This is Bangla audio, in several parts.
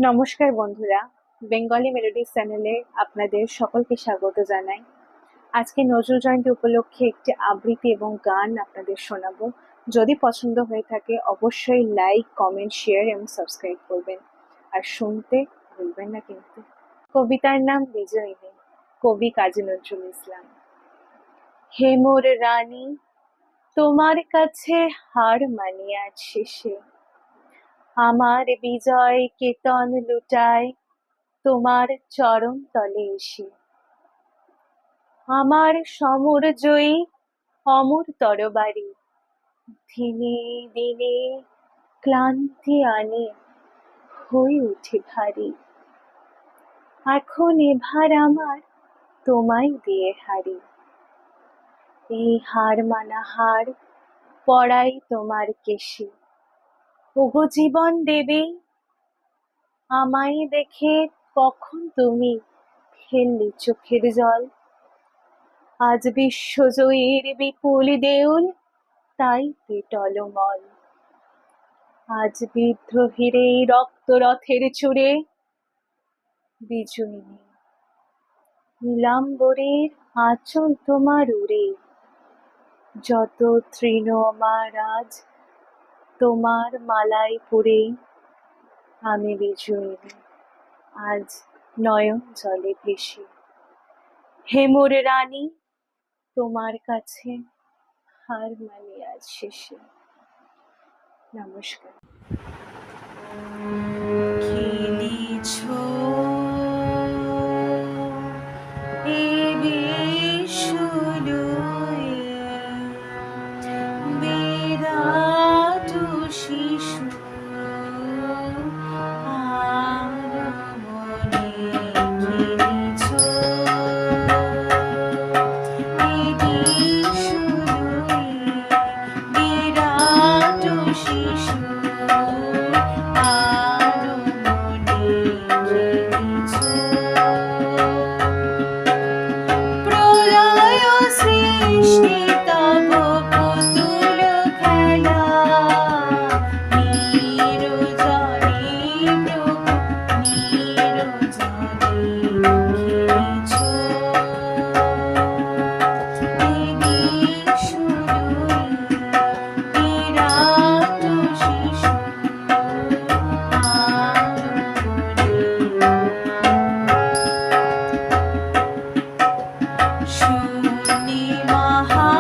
নমস্কার বন্ধুরা, বেঙ্গলি মেলোডিস চ্যানেলে আপনাদের সকলকে স্বাগত জানাই। আজকে নজরুল জয়ন্তী উপলক্ষে একটি আবৃত্তি এবং গান আপনাদের শোনাবো। যদি পছন্দ হয়ে থাকে অবশ্যই লাইক, কমেন্ট, শেয়ার এবং সাবস্ক্রাইব করবেন, আর শুনতে ভুলবেন না কিন্তু। কবিতার নাম বিজয়িনী, কবি কাজী নজরুল ইসলাম। হে মোর রানী, তোমার কাছে হার মানিয়া শেষে আমার বিজয় কেতন লুটায় তোমার চরণ তলে এসে। আমার সমর জয়ী অমর তরবারি দিনে দিনে ক্লান্তি আনে হয়ে উঠে ভারী। এখন এভার আমার তোমায় দিয়ে হারি, এই হার মানা হার পড়াই তোমার কেশে। ওগো জীবন দেবী, আমায় দেখে কখন তুমি ফেললে চোখের জল? আজ বিশ্বজয়ীর বিপুল দেউল তাই টলমল। আজ বিদ্রোহীর এই রক্তরথের চূড়ে বিজয়িনী, নীলাম্বরের আঁচল তোমার উড়ে। যত তৃণ আমার আজ তোমার মালায় পুরে, আমি বিজয়িনী আজ নয়ন জলে ভেসে। হে মোর রানী, তোমার কাছে হার মানি আজ শেষে। নমস্কার। খেলিছো এ বিশ্বলয়ে বিরাট শিশু আর মনে। খেলিছো এ বিশ্বলয়ে বিরাট শিশু আর মনে। খেলিছো প্রলয় সৃষ্টি তব পুতুল খেলা, নিরজনে প্রভু নিরজনে। খেলিছো এ বিশ্বলয়ে বিরাট শিশু আর মনে। শুনি মহা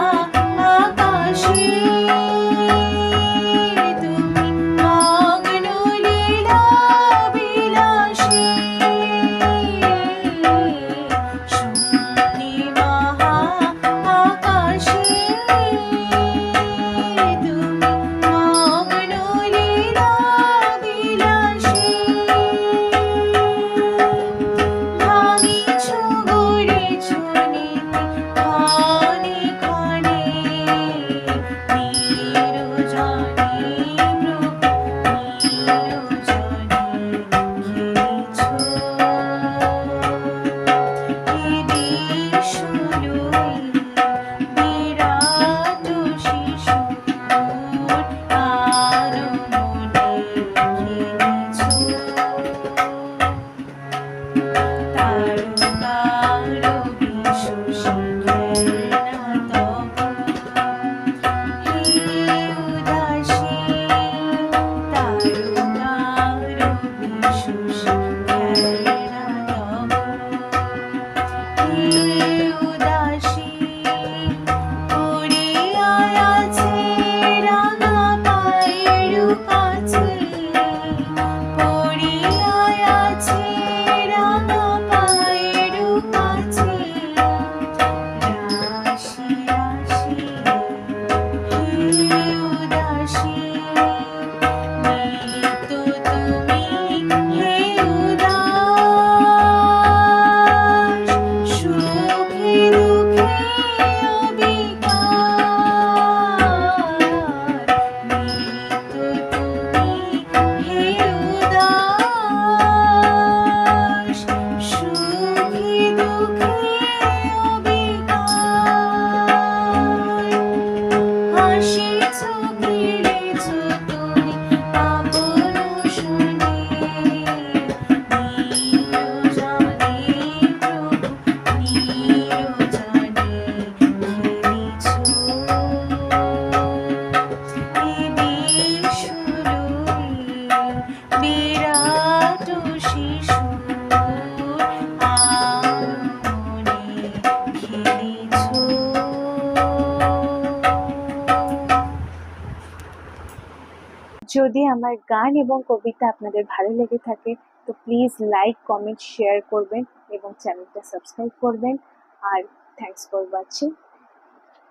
যদি আমার গান এবং কবিতা আপনাদের ভালো লেগে থাকে তো প্লিজ লাইক, কমেন্ট, শেয়ার করবেন এবং চ্যানেলটা সাবস্ক্রাইব করবেন। আর থ্যাঙ্কস ফর ওয়াচিং।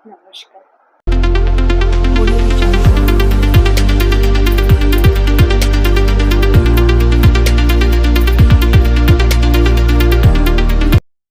নমস্কার।